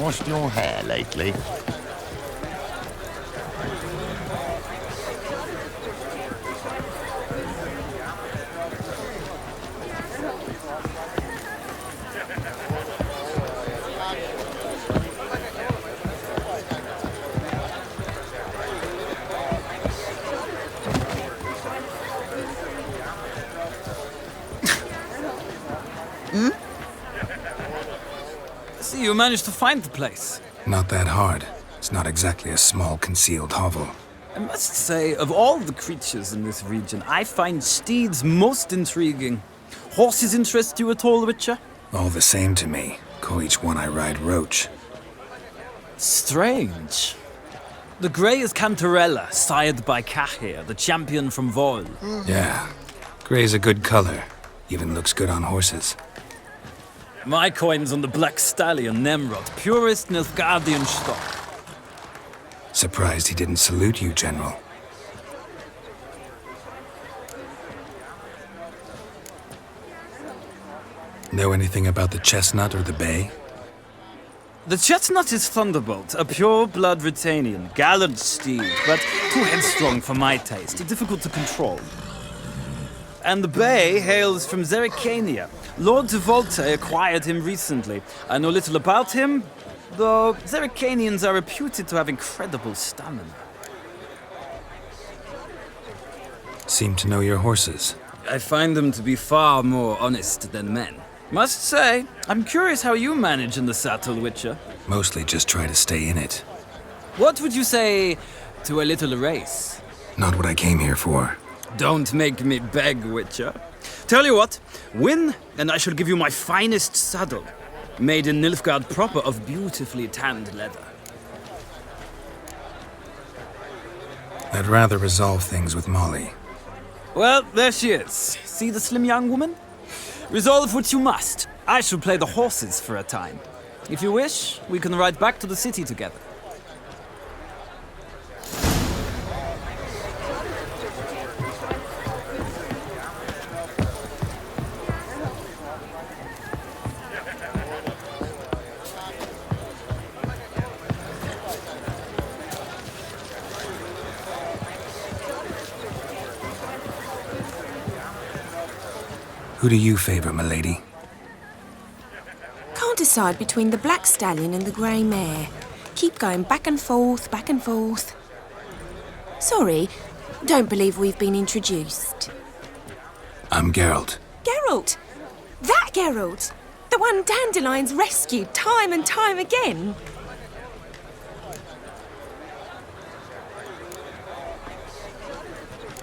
washed your hair lately? See, you managed to find the place. Not that hard. It's not exactly a small, concealed hovel. I must say, of all the creatures in this region, I find steeds most intriguing. Horses interest you at all, Witcher? All the same to me. Call each one I ride Roach. Strange. The grey is Cantarella, sired by Cahir, the champion from Vol. Yeah. Gray's a good color. Even looks good on horses. My coin's on the Black Stallion, Nemrod, purest Nilfgaardian stock. Surprised he didn't salute you, General. Know anything about the Chestnut or the Bay? The Chestnut is Thunderbolt, a pure-blood Retanian, gallant steed, but too headstrong for my taste, difficult to control. And the Bay hails from Zerrikania. Lord de Volte acquired him recently. I know little about him, though Zerrikanians are reputed to have incredible stamina. Seem to know your horses. I find them to be far more honest than men. Must say, I'm curious how you manage in the saddle, Witcher. Mostly just try to stay in it. What would you say to a little race? Not what I came here for. Don't make me beg, Witcher. Tell you what, win, and I shall give you my finest saddle, made in Nilfgaard proper of beautifully tanned leather. I'd rather resolve things with Molly. Well, there she is. See the slim young woman? Resolve what you must. I shall play the horses for a time. If you wish, we can ride back to the city together. Who do you favor, milady? Can't decide between the Black Stallion and the Grey Mare. Keep going back and forth, back and forth. Sorry, don't believe we've been introduced. I'm Geralt. Geralt! That Geralt! The one Dandelion's rescued time and time again.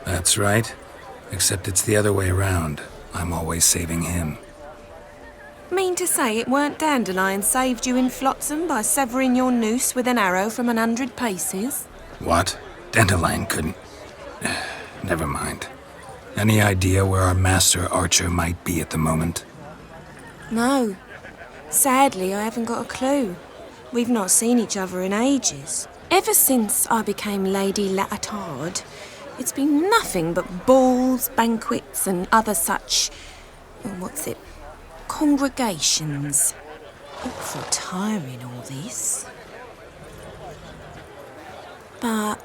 That's right. Except it's the other way around. I'm always saving him. Mean to say it weren't Dandelion saved you in Flotsam by severing your noose with an arrow from 100 paces? What? Dandelion couldn't... Never mind. Any idea where our master archer might be at the moment? No. Sadly, I haven't got a clue. We've not seen each other in ages. Ever since I became Lady Latard, it's been nothing but balls, banquets and other such... congregations. Awful tiring, all this. But...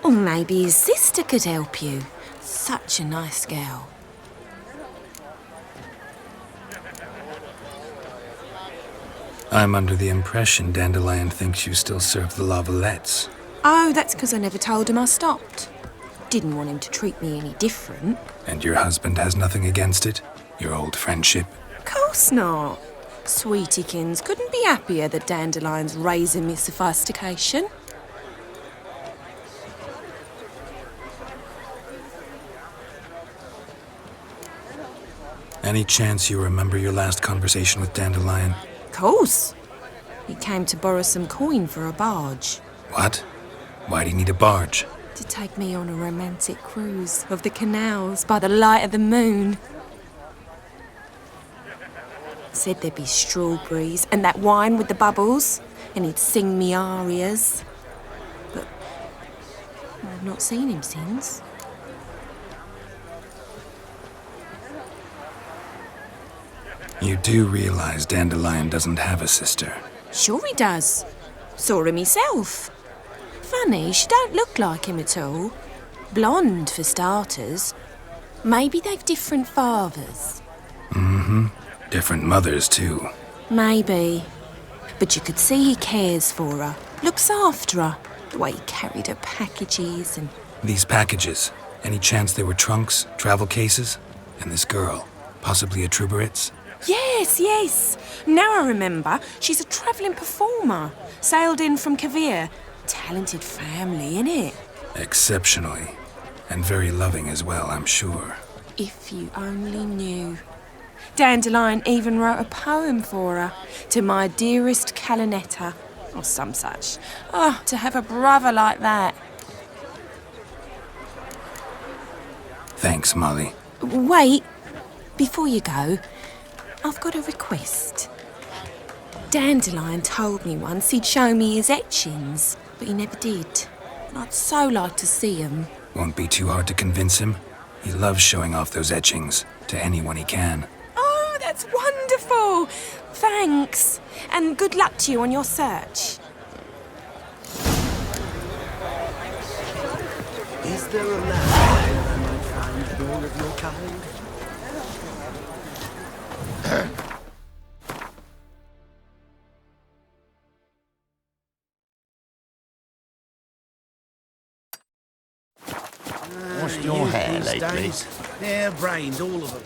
or maybe his sister could help you. Such a nice girl. I'm under the impression Dandelion thinks you still serve the Lavalettes. Oh, that's because I never told him I stopped. Didn't want him to treat me any different. And your husband has nothing against it? Your old friendship? Course not. Sweetiekins couldn't be happier that Dandelion's raising me sophistication. Any chance you remember your last conversation with Dandelion? Course. He came to borrow some coin for a barge. What? Why do you need a barge? To take me on a romantic cruise of the canals by the light of the moon. Said there'd be strawberries and that wine with the bubbles, and he'd sing me arias. But I've not seen him since. You do realize Dandelion doesn't have a sister. Sure he does. Saw him myself. Funny, she don't look like him at all. Blonde, for starters. Maybe they've different fathers. Different mothers, too. Maybe. But you could see he cares for her. Looks after her. The way he carried her packages and... These packages, any chance they were trunks, travel cases? And this girl, possibly a Truberitz? Yes, yes. Now I remember. She's a travelling performer. Sailed in from Kavir. Talented family, innit? Exceptionally. And very loving as well, I'm sure. If you only knew. Dandelion even wrote a poem for her. To my dearest Calinetta. Or some such. Oh, to have a brother like that. Thanks, Molly. Wait. Before you go, I've got a request. Dandelion told me once he'd show me his etchings, but he never did. And I'd so like to see 'em. Won't be too hard to convince him. He loves showing off those etchings to anyone he can. Oh, that's wonderful! Thanks. And good luck to you on your search. Is there a land where I might find more of your kind? Washed your hair These lately? days, they're brains, all of them.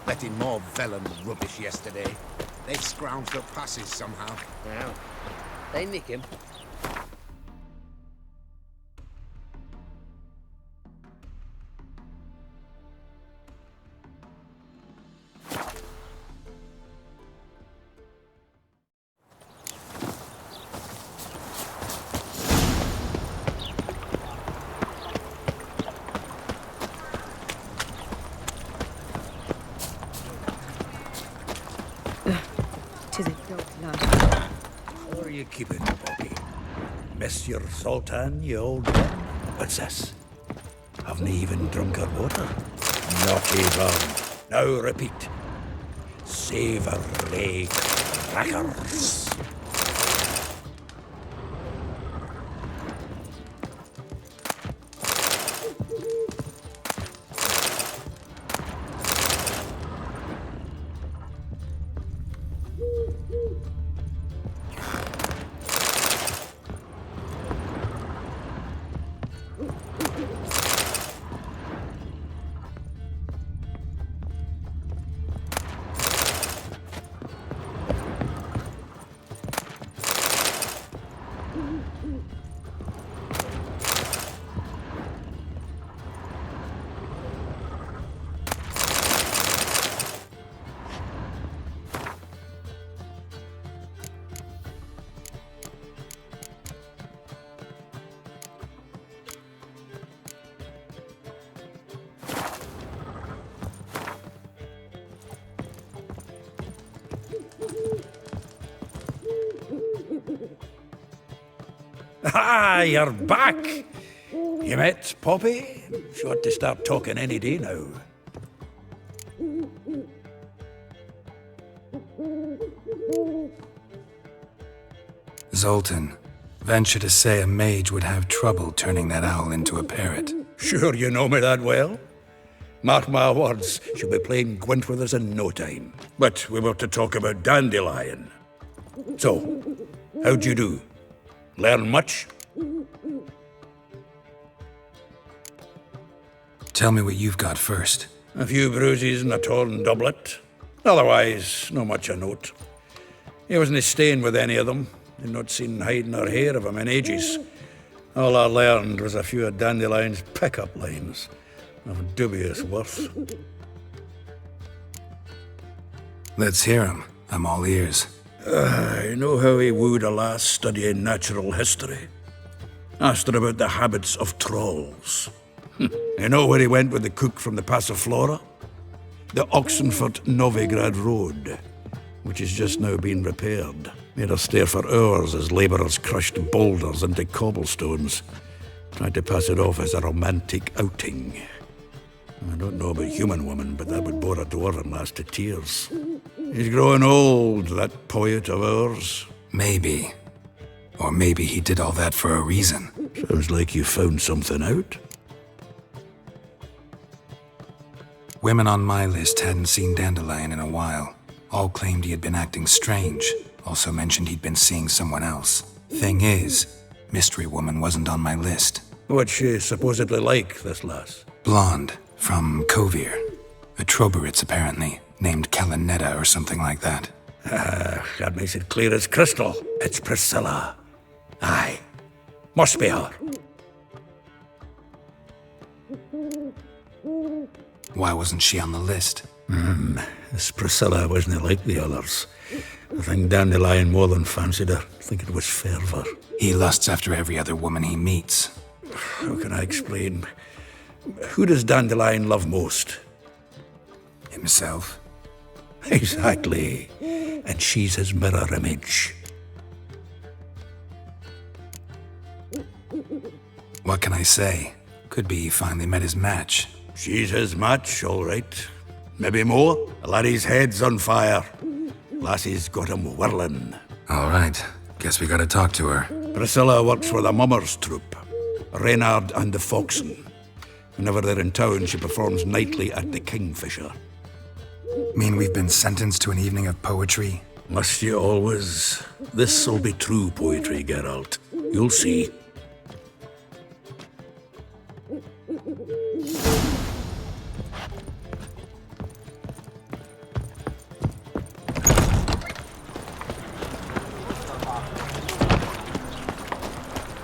Let in more vellum rubbish yesterday. They scrounged up passes somehow. Well, they nick him. 'Tis a dog love. How are you keeping, Poppy? Monsieur Sultan, you old man? What's this? Haven't even drunk her water? Not even. Now repeat. Savory crackers. Ah, you're back! You met Poppy? She ought to start talking any day now. Zoltan, venture to say a mage would have trouble turning that owl into a parrot. Sure you know me that well? Mark my words, she'll be playing Gwent with us in no time. But we were to talk about Dandelion. So, how'd you do? Learn much? Tell me what you've got first. A few bruises and a torn doublet. Otherwise, no much a note. He wasn't staying with any of them. I'd not seen hide nor hair of him in ages. All I learned was a few of Dandelion's pickup lines of dubious worth. Let's hear him. I'm all ears. I know how he wooed a lass studying natural history. Asked her about the habits of trolls. You know where he went with the cook from the Passiflora? The Oxenfurt-Novigrad Road, which is just now being repaired. Made her stare for hours as labourers crushed boulders into cobblestones. Tried to pass it off as a romantic outing. I don't know about human woman, but that would bore a dwarven lass to tears. He's growing old, that poet of ours. Maybe. Or maybe he did all that for a reason. Sounds like you found something out. Women on my list hadn't seen Dandelion in a while. All claimed he had been acting strange. Also mentioned he'd been seeing someone else. Thing is, Mystery Woman wasn't on my list. What's she supposedly like, this lass? Blonde, from Kovir. A Troberitz, apparently, named Kalanetta or something like that. That makes it clear as crystal. It's Priscilla. Aye. Must be her. Why wasn't she on the list? This Priscilla wasn't like the others. I think Dandelion more than fancied her. I think it was fervour. He lusts after every other woman he meets. How can I explain? Who does Dandelion love most? Himself? Exactly. And she's his mirror image. What can I say? Could be he finally met his match. She's his match, all right. Maybe more. The laddie's head's on fire. Lassie's got him whirling. All right. Guess we gotta talk to her. Priscilla works for the Mummers troupe. Reynard and the Foxen. Whenever they're in town, she performs nightly at the Kingfisher. Mean we've been sentenced to an evening of poetry? Must you always? This'll be true poetry, Geralt. You'll see.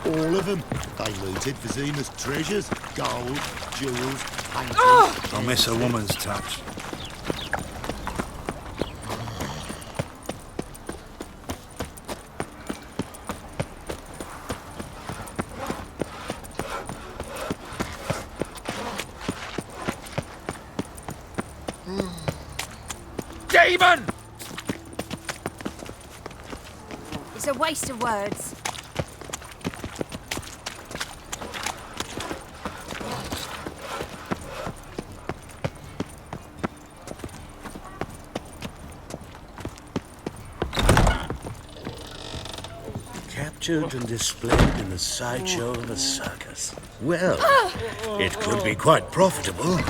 All of them. They looted Vizima's treasures. Gold, jewels, paintings. I'll miss a woman's touch. Demon! It's a waste of words. Captured and displayed in the sideshow of a circus. Well, it could be quite profitable.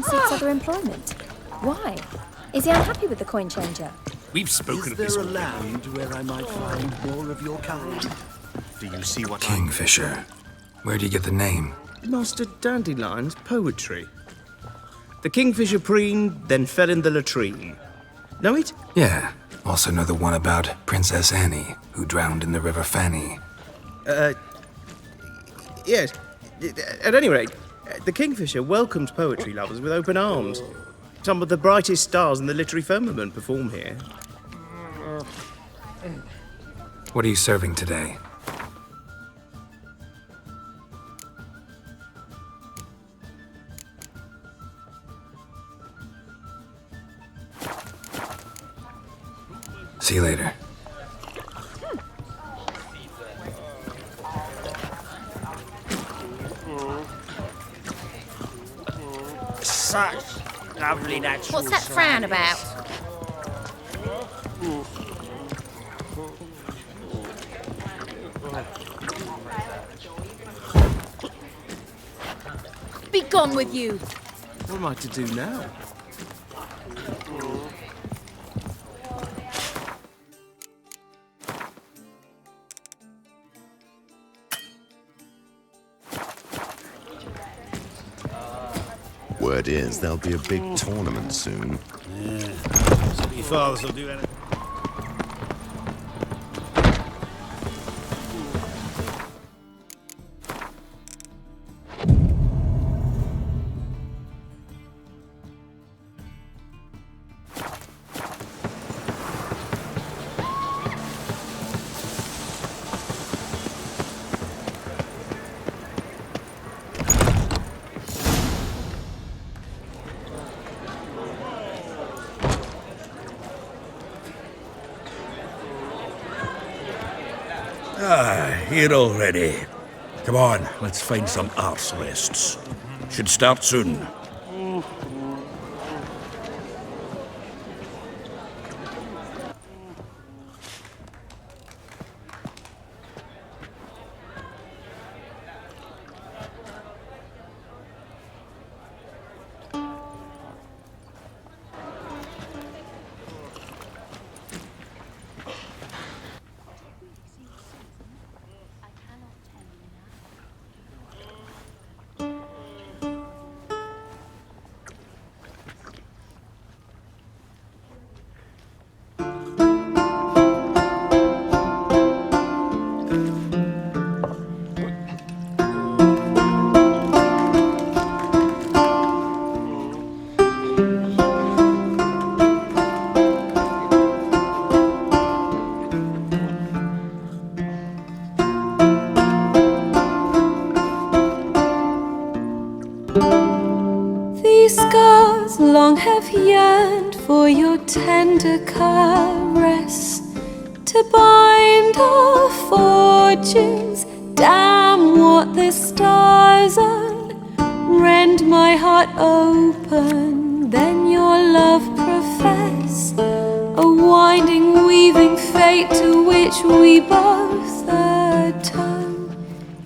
Seeks other employment. Why? Is he unhappy with the coin changer? We've spoken of Is this. there a land where I might find more of your kind? Do you see what Kingfisher. Where'd you get the name? Master Dandelion's poetry. The kingfisher preened, then fell in the latrine. Know it? Yeah. Also know the one about Princess Annie, who drowned in the River Fanny. Yes. At any rate, the kingfisher welcomes poetry lovers with open arms. Some of the brightest stars in the literary firmament perform here. What are you serving today? See you later. Such lovely natural. What's that frown about? Be gone with you! What am I to do now? Word is there'll be a big tournament soon. Your fathers will do anything. Here already. Come on, let's find some arse rests. Should start soon. These scars long have yearned for your tender caress, to bind our fortunes. Damn what the stars are. Rend my heart open, then your love profess. A winding, weaving fate to which we both atone.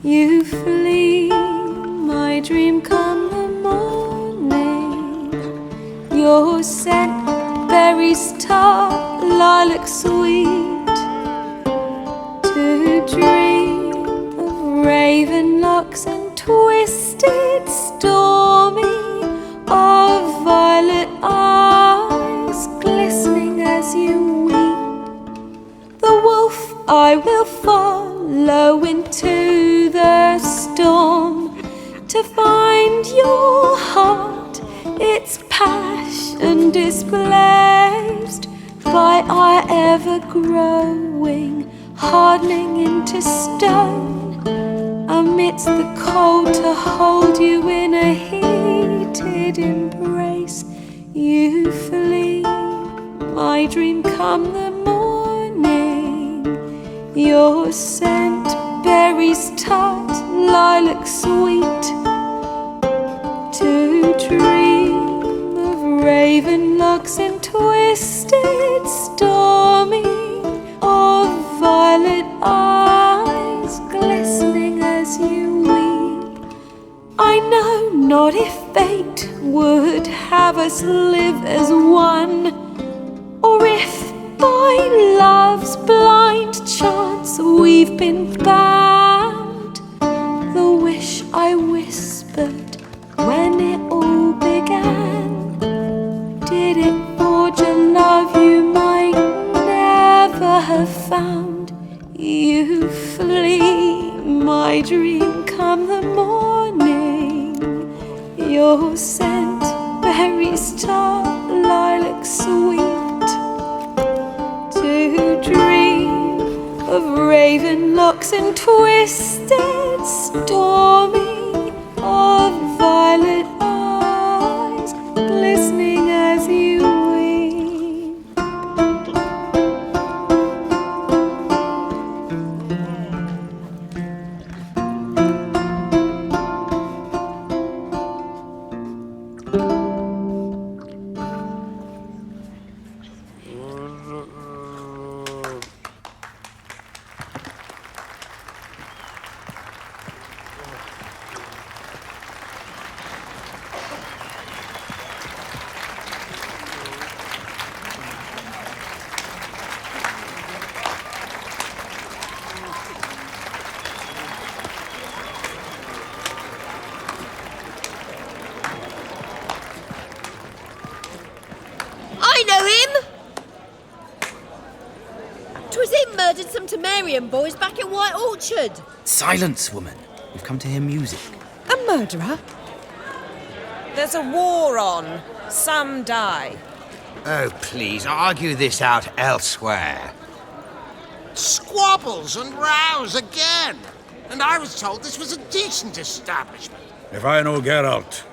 You flee, my dream come the morning. Your scent, berries tart, lilac sweet. To dream of raven locks and twisted, stormy, of violet eyes glistening as you weep. The wolf I will follow into the storm to find your heart, its passion displaced by our ever-growing, hardening into stone. Amidst the cold to hold you in a heated embrace. You flee, my dream come the morning. Your scent, berries tart, lilac sweet. To dream of raven locks and twisted, stormy, of violet eyes glistening as you weep. I know not if fate would have us live as one, or if by love's blind chance we've been bound. The wish I whispered when it all began, did it forge a love you might never have found? You flee, my dream come the morning. Your scent, berries tart, lilac sweet. To dream of raven locks and twisted, stormy, of violet eyes glistening as you weep. I know him! 'Twas him murdered some Temerian boys back in White Orchard. Silence, woman. We've come to hear music. A murderer? There's a war on. Some die. Oh, please, argue this out elsewhere. Squabbles and rows again. And I was told this was a decent establishment. If I know Geralt,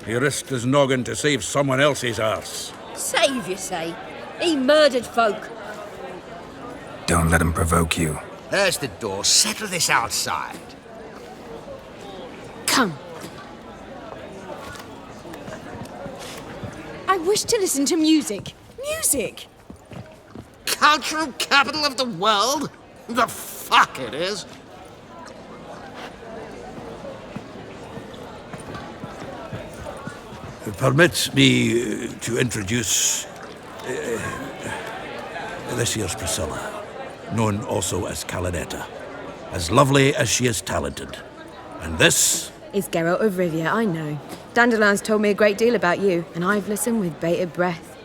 he risked his noggin to save someone else's arse. Save, you say? He murdered folk. Don't let him provoke you. There's the door. Settle this outside. Come. I wish to listen to music. Music! Cultural capital of the world? The fuck it is. Permit me to introduce this here's Priscilla, known also as Calinetta, as lovely as she is talented. And this is Geralt of Rivia, I know. Dandelion's told me a great deal about you, and I've listened with bated breath.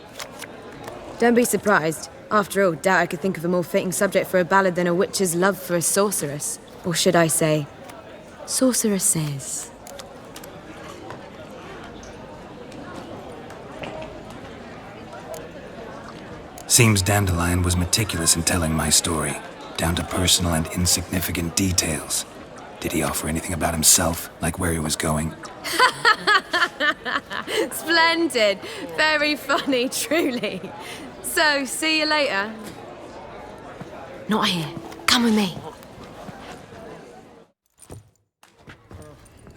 Don't be surprised. After all, doubt I could think of a more fitting subject for a ballad than a witch's love for a sorceress. Or should I say, sorceresses. Seems Dandelion was meticulous in telling my story, down to personal and insignificant details. Did he offer anything about himself, like where he was going? Splendid. Very funny, truly. So, see you later. Not here. Come with me.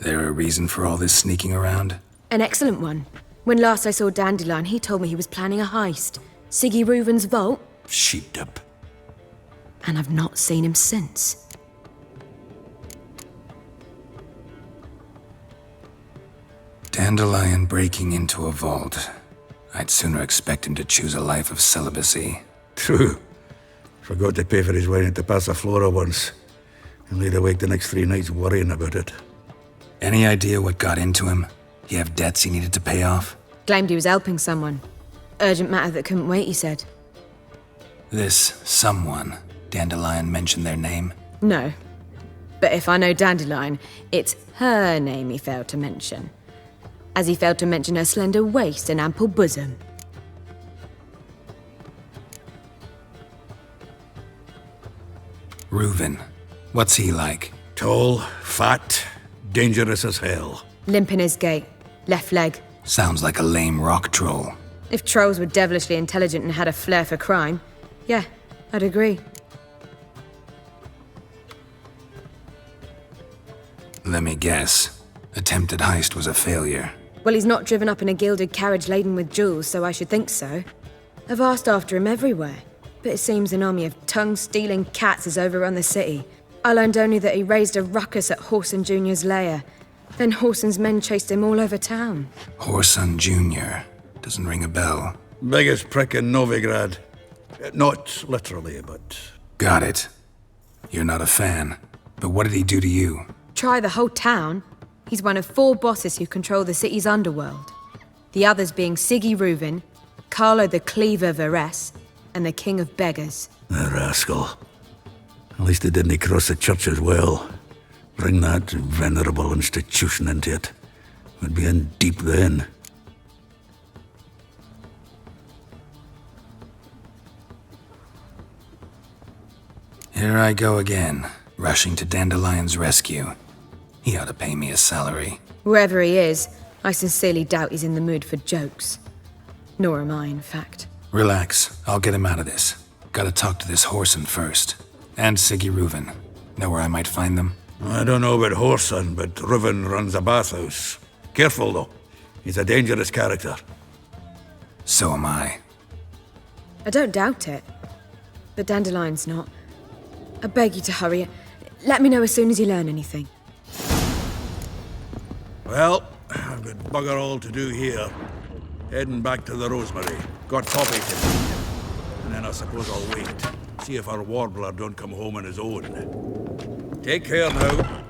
There a reason for all this sneaking around? An excellent one. When last I saw Dandelion, he told me he was planning a heist. Siggy Reuven's vault. Sheep-dip. And I've not seen him since. Dandelion breaking into a vault. I'd sooner expect him to choose a life of celibacy. True. Forgot to pay for his wine at the Passaflora once. And laid awake the next 3 nights worrying about it. Any idea what got into him? He have debts he needed to pay off? Claimed he was helping someone. Urgent matter that couldn't wait, he said. This someone, Dandelion mentioned their name? No. But if I know Dandelion, it's her name he failed to mention. As he failed to mention her slender waist and ample bosom. Reuven. What's he like? Tall, fat, dangerous as hell. Limp in his gait. Left leg. Sounds like a lame rock troll. If trolls were devilishly intelligent and had a flair for crime, yeah, I'd agree. Let me guess. Attempted heist was a failure. Well, he's not driven up in a gilded carriage laden with jewels, so I should think so. I've asked after him everywhere, but it seems an army of tongue-stealing cats has overrun the city. I learned only that he raised a ruckus at Whoreson Jr.'s lair. Then Whoreson's men chased him all over town. Whoreson Jr. Doesn't ring a bell. Biggest prick in Novigrad. Not literally, but... Got it. You're not a fan. But what did he do to you? Try the whole town. He's one of 4 bosses who control the city's underworld. The others being Siggy Reuven, Carlo the Cleaver Varese, and the King of Beggars. The rascal. At least they didn't cross the church as well. Bring that venerable institution into it. We'd be in deep then. Here I go again, rushing to Dandelion's rescue. He ought to pay me a salary. Wherever he is, I sincerely doubt he's in the mood for jokes. Nor am I, in fact. Relax, I'll get him out of this. Gotta talk to this Whoreson first. And Siggy Reuven. Know where I might find them? I don't know about Whoreson, but Reuven runs a bathhouse. Careful, though. He's a dangerous character. So am I. I don't doubt it. But Dandelion's not. I beg you to hurry. Let me know as soon as you learn anything. Well, I've got bugger all to do here. Heading back to the Rosemary. Got Poppy to meet. And then I suppose I'll wait. See if our warbler don't come home on his own. Take care now.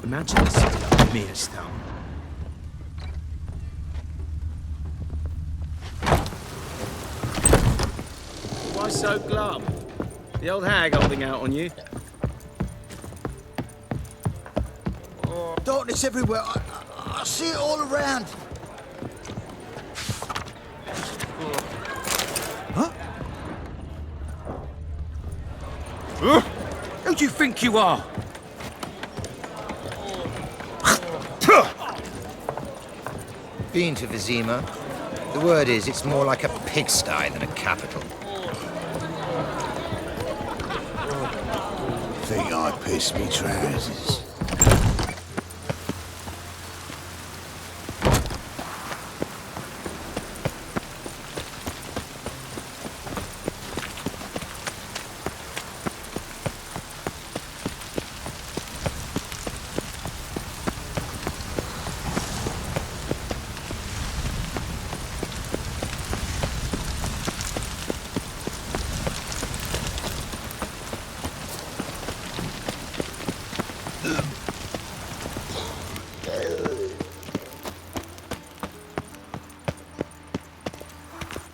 Imagine the city like Mearstown. Why so glum? The old hag holding out on you? Darkness everywhere. I see it all around. Huh? Who do you think you are? Been to Vizima? The word is, it's more like a pigsty than a capital. Think I pissed me trousers.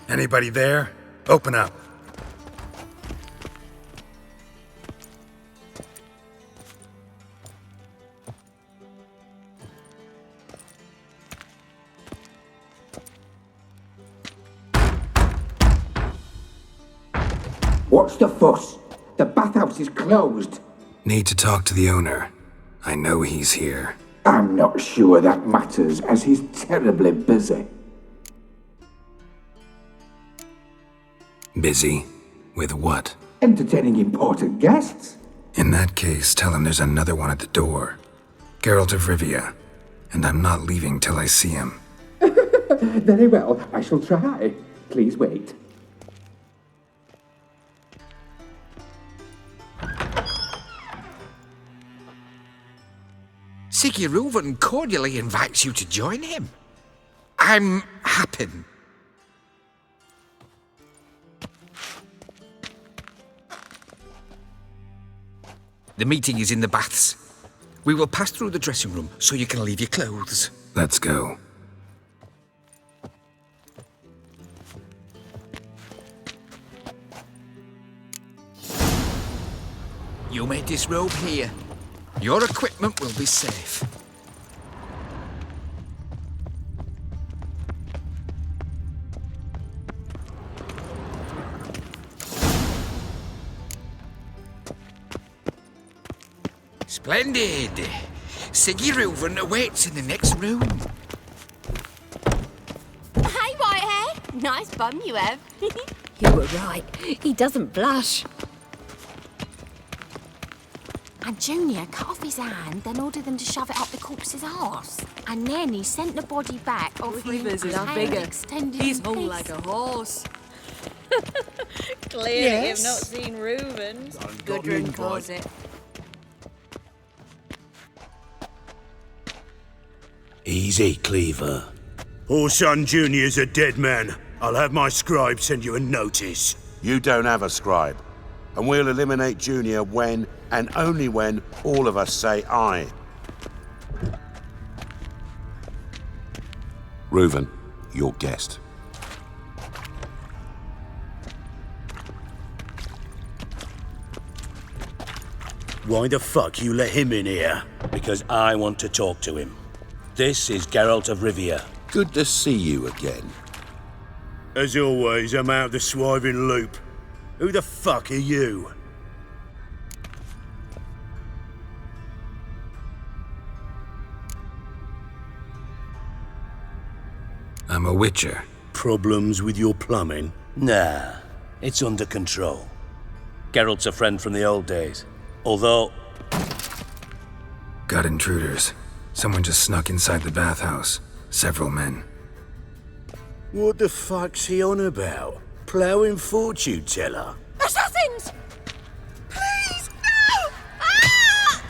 Anybody there? Open up. What's the fuss? The bathhouse is closed. Need to talk to the owner. I know he's here. I'm not sure that matters, as he's terribly busy. Busy? With what? Entertaining important guests. In that case, tell him there's another one at the door. Geralt of Rivia. And I'm not leaving till I see him. Very well, I shall try. Please wait. Siggy Reuven cordially invites you to join him. I'm Happen. The meeting is in the baths. We will pass through the dressing room so you can leave your clothes. Let's go. You may disrobe here. Your equipment will be safe. Splendid! Siggy Reuven awaits in the next room. Hey, Whitehair! Nice bum you have. You were right. He doesn't blush. And Junior cut off his hand, then ordered them to shove it up the corpse's arse. And then he sent the body back, offering his hand extended He's in hung peace. like a horse. Clearly Yes. you've not seen Reuven. Gudrun calls it. Easy, Cleaver. Orson Jr.'s a dead man. I'll have my scribe send you a notice. You don't have a scribe. And we'll eliminate Junior when, and only when, all of us say aye. Reuven, your guest. Why the fuck you let him in here? Because I want to talk to him. This is Geralt of Rivia. Good to see you again. As always, I'm out the swiving loop. Who the fuck are you? I'm a witcher. Problems with your plumbing? Nah, it's under control. Geralt's a friend from the old days. Although... Got intruders. Someone just snuck inside the bathhouse. Several men. What the fuck's he on about? Ploughing fortune teller? Assassins! Please, no! Ah!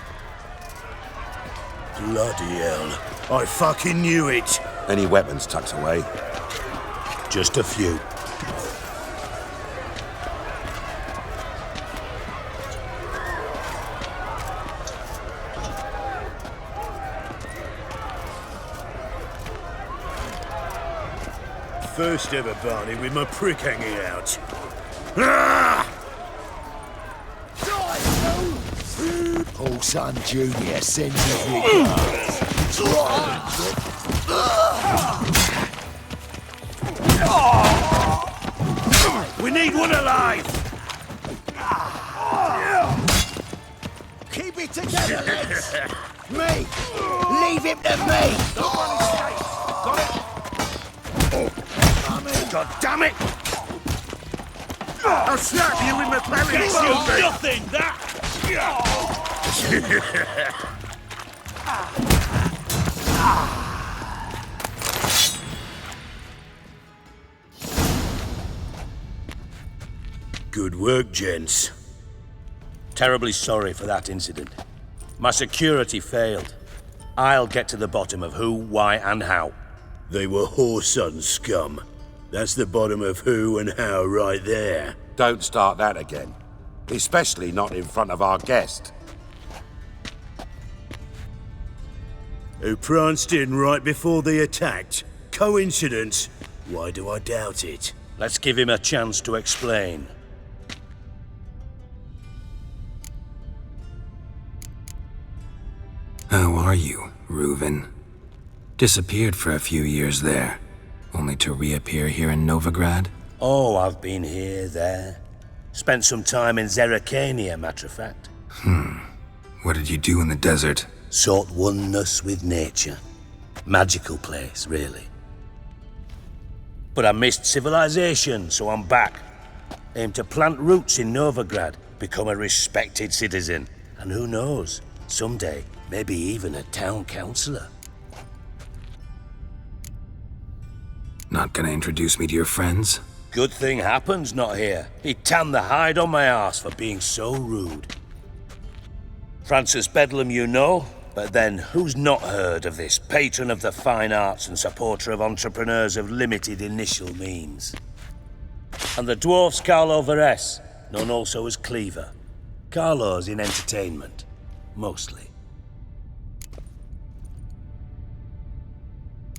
Bloody hell. I fucking knew it. Any weapons tucked away? Just a few. First ever Barney with my prick hanging out. Ah! Orson Jr. sends his regards. We need one alive! Keep it together, lads! Me! Leave him to me! God damn it! I'll slap you with my clarinet. Nothing, that! Good work, gents. Terribly sorry for that incident. My security failed. I'll get to the bottom of who, why, and how. They were whoreson scum. That's the bottom of who and how right there. Don't start that again. Especially not in front of our guest. Who pranced in right before they attacked. Coincidence? Why do I doubt it? Let's give him a chance to explain. How are you, Reuven? Disappeared for a few years there, only to reappear here in Novigrad? Oh, I've been here, there. Spent some time in Zeracania, matter of fact. What did you do in the desert? Sought oneness with nature. Magical place, really. But I missed civilization, so I'm back. Aim to plant roots in Novigrad, become a respected citizen, and who knows, someday, maybe even a town councillor. Not gonna introduce me to your friends? Good thing happens not here. He tanned the hide on my arse for being so rude. Francis Bedlam you know, but then who's not heard of this patron of the fine arts and supporter of entrepreneurs of limited initial means? And the dwarf's Carlo Veres, known also as Cleaver. Carlo's in entertainment, mostly.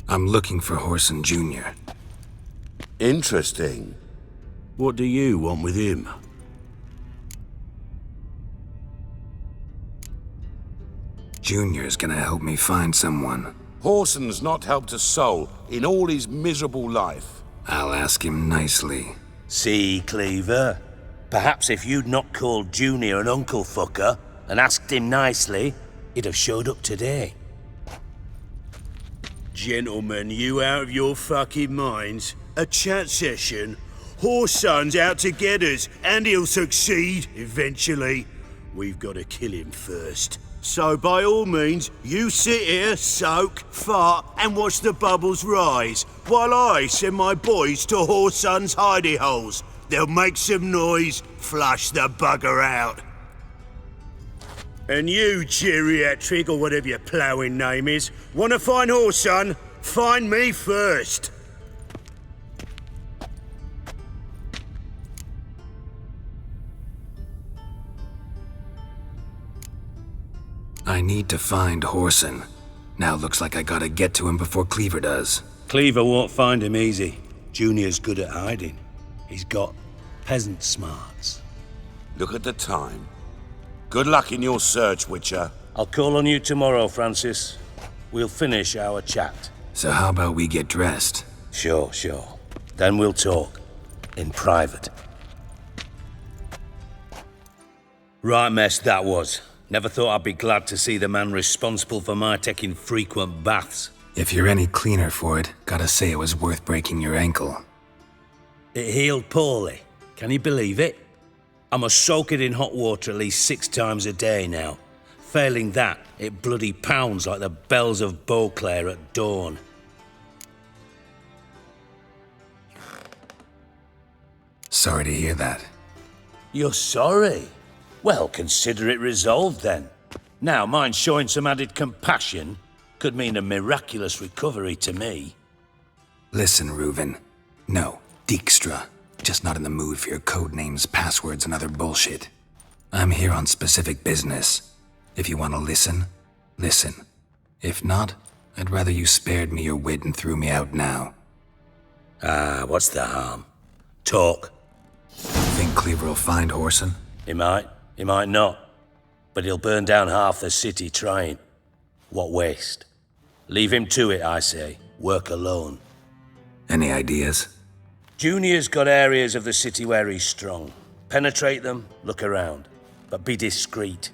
I'm looking for Horson Jr. Interesting. What do you want with him? Junior's gonna help me find someone. Horson's not helped a soul in all his miserable life. I'll ask him nicely. See, Cleaver? Perhaps if you'd not called Junior an uncle fucker and asked him nicely, he'd have showed up today. Gentlemen, you out of your fucking minds? A chat session? Horson's out to get us, and he'll succeed, eventually. We've got to kill him first. So by all means, you sit here, soak, fart, and watch the bubbles rise, while I send my boys to Horson's hidey holes. They'll make some noise, flush the bugger out. And you, geriatric, or whatever your ploughing name is, want to find Horson? Find me first. I need to find Horson. Now looks like I gotta get to him before Cleaver does. Cleaver won't find him easy. Junior's good at hiding. He's got peasant smarts. Look at the time. Good luck in your search, Witcher. I'll call on you tomorrow, Francis. We'll finish our chat. So how about we get dressed? Sure. Then we'll talk. In private. Right mess that was. Never thought I'd be glad to see the man responsible for my taking frequent baths. If you're any cleaner for it, gotta say it was worth breaking your ankle. It healed poorly. Can you believe it? I must soak it in hot water at least 6 times a day now. Failing that, it bloody pounds like the bells of Beauclair at dawn. Sorry to hear that. You're sorry? Well, consider it resolved then. Now, mind showing some added compassion could mean a miraculous recovery to me. Listen, Reuven. No, Dijkstra. Just not in the mood for your code names, passwords, and other bullshit. I'm here on specific business. If you want to listen, listen. If not, I'd rather you spared me your wit and threw me out now. What's the harm? Talk. Think Cleaver will find Horson? He might not. But he'll burn down half the city trying. What waste? Leave him to it, I say. Work alone. Any ideas? Junior's got areas of the city where he's strong. Penetrate them, look around. But be discreet.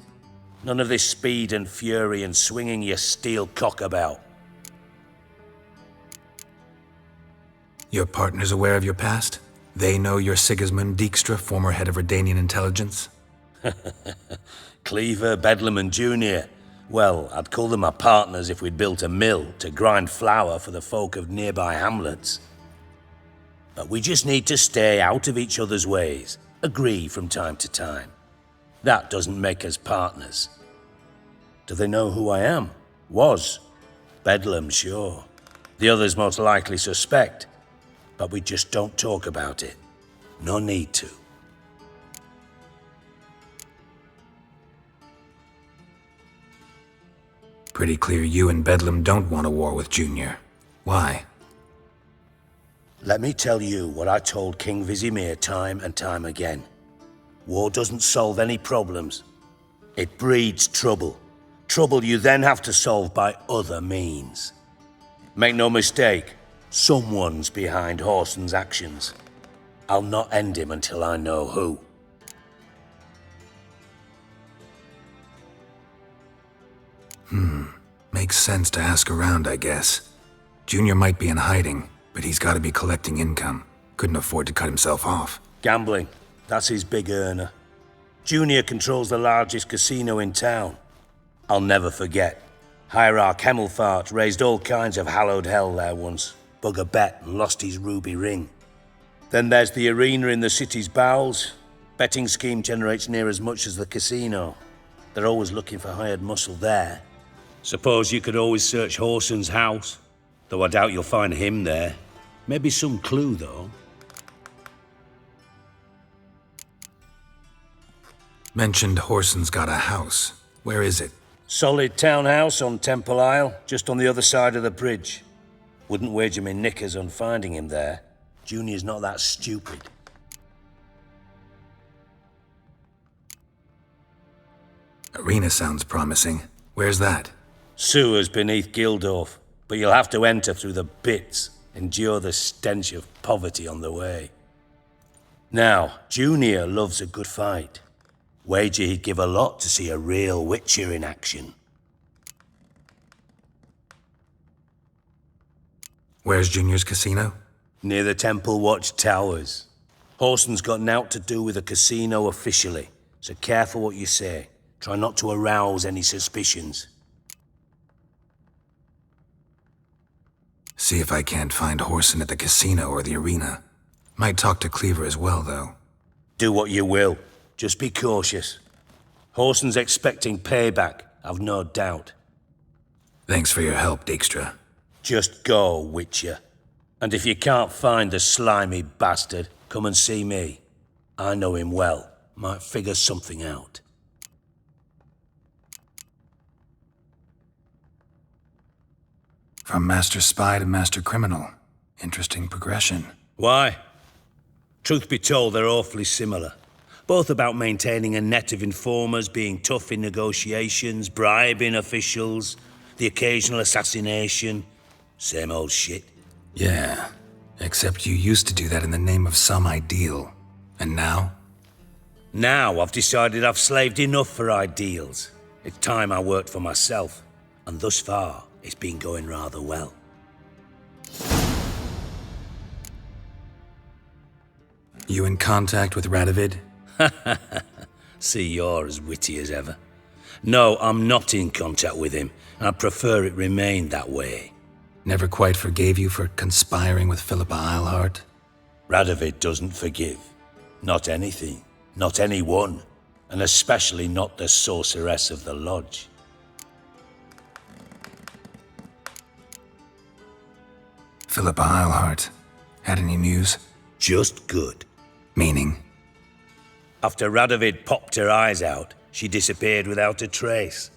None of this speed and fury and swinging your steel cock about. Your partner's aware of your past? They know you're Sigismund Dijkstra, former head of Redanian intelligence? Cleaver, Bedlam and Junior. Well, I'd call them my partners if we'd built a mill to grind flour for the folk of nearby hamlets. But we just need to stay out of each other's ways, agree from time to time. That doesn't make us partners. Do they know who I am? Was. Bedlam, sure. The others most likely suspect. But we just don't talk about it. No need to. Pretty clear you and Bedlam don't want a war with Junior. Why? Let me tell you what I told King Vizimir time and time again. War doesn't solve any problems. It breeds trouble. Trouble you then have to solve by other means. Make no mistake, someone's behind Horson's actions. I'll not end him until I know who. Makes sense to ask around, I guess. Junior might be in hiding, but he's got to be collecting income. Couldn't afford to cut himself off. Gambling. That's his big earner. Junior controls the largest casino in town. I'll never forget. Hierarch Hemmelfart raised all kinds of hallowed hell there once. Bug a bet and lost his ruby ring. Then there's the arena in the city's bowels. Betting scheme generates near as much as the casino. They're always looking for hired muscle there. Suppose you could always search Horson's house. Though I doubt you'll find him there. Maybe some clue, though. Mentioned Horson's got a house. Where is it? Solid townhouse on Temple Isle, just on the other side of the bridge. Wouldn't wager me knickers on finding him there. Junior's not that stupid. Arena sounds promising. Where's that? Sewers beneath Gildorf, but you'll have to enter through the bits, endure the stench of poverty on the way. Now, Junior loves a good fight. Wager he'd give a lot to see a real Witcher in action. Where's Junior's casino? Near the Temple Watch Towers. Horson's got nought to do with the casino officially, so careful what you say. Try not to arouse any suspicions. See if I can't find Horson at the casino or the arena. Might talk to Cleaver as well, though. Do what you will. Just be cautious. Horson's expecting payback, I've no doubt. Thanks for your help, Dijkstra. Just go, Witcher. And if you can't find the slimy bastard, come and see me. I know him well. Might figure something out. From Master Spy to Master Criminal. Interesting progression. Why? Truth be told, they're awfully similar. Both about maintaining a net of informers, being tough in negotiations, bribing officials, the occasional assassination. Same old shit. Yeah, except you used to do that in the name of some ideal. And now? Now I've decided I've slaved enough for ideals. It's time I worked for myself. And thus far, it's been going rather well. You in contact with Radovid? See, you're as witty as ever. No, I'm not in contact with him. I prefer it remained that way. Never quite forgave you for conspiring with Philippa Eilhart? Radovid doesn't forgive. Not anything. Not anyone. And especially not the sorceress of the lodge. Philippa Eilhart. Had any news? Just good. Meaning? After Radovid popped her eyes out, she disappeared without a trace.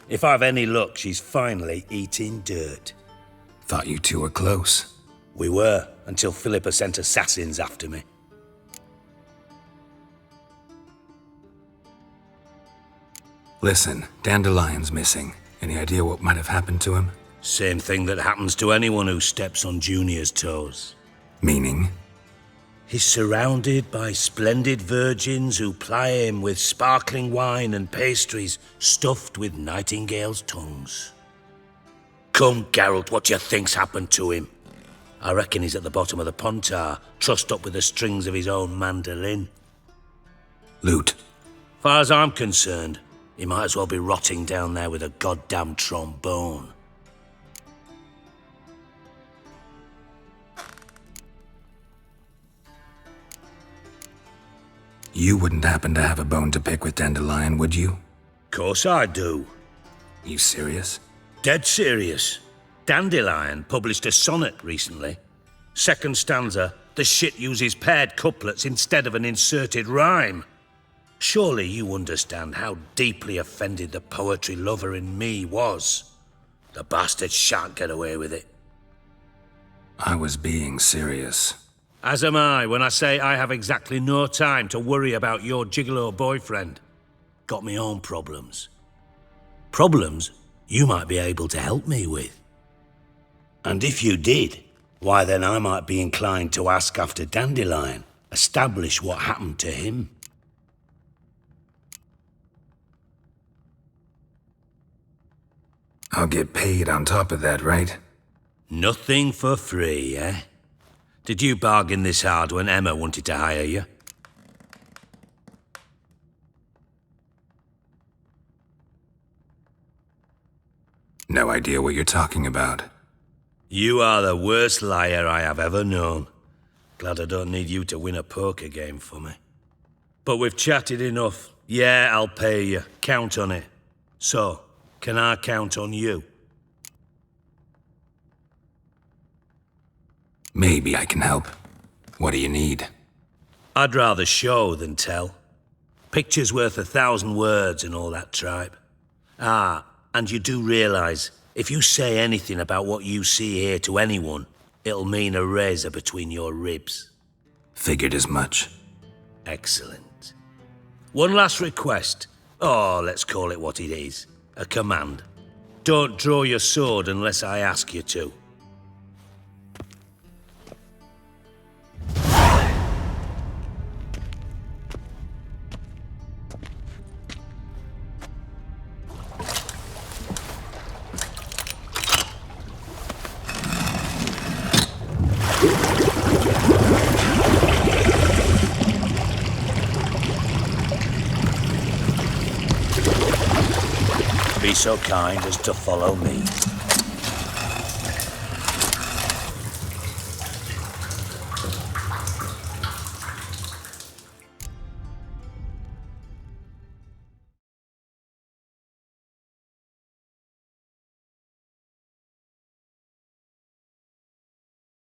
If I've any luck, she's finally eating dirt. Thought you two were close. We were, until Philippa sent assassins after me. Listen, Dandelion's missing. Any idea what might have happened to him? Same thing that happens to anyone who steps on Junior's toes. Meaning? He's surrounded by splendid virgins who ply him with sparkling wine and pastries stuffed with nightingales' tongues. Come, Geralt, what do you think's happened to him? I reckon he's at the bottom of the Pontar, trussed up with the strings of his own mandolin. Loot. Far as I'm concerned, he might as well be rotting down there with a goddamn trombone. You wouldn't happen to have a bone to pick with Dandelion, would you? Course I do. You serious? Dead serious. Dandelion published a sonnet recently. Second stanza, the shit uses paired couplets instead of an inserted rhyme. Surely you understand how deeply offended the poetry lover in me was. The bastard shan't get away with it. I was being serious. As am I when I say I have exactly no time to worry about your gigolo boyfriend. Got me own problems. Problems you might be able to help me with. And if you did, why then I might be inclined to ask after Dandelion, establish what happened to him. I'll get paid on top of that, right? Nothing for free, eh? Did you bargain this hard when Emma wanted to hire you? No idea what you're talking about. You are the worst liar I have ever known. Glad I don't need you to win a poker game for me. But we've chatted enough. Yeah, I'll pay you. Count on it. So, can I count on you? Maybe I can help. What do you need? I'd rather show than tell. Picture's worth 1,000 words and all that tripe. Ah, and you do realise, if you say anything about what you see here to anyone, it'll mean a razor between your ribs. Figured as much. Excellent. One last request. Oh, let's call it what it is. A command. Don't draw your sword unless I ask you to. Be so kind as to follow me.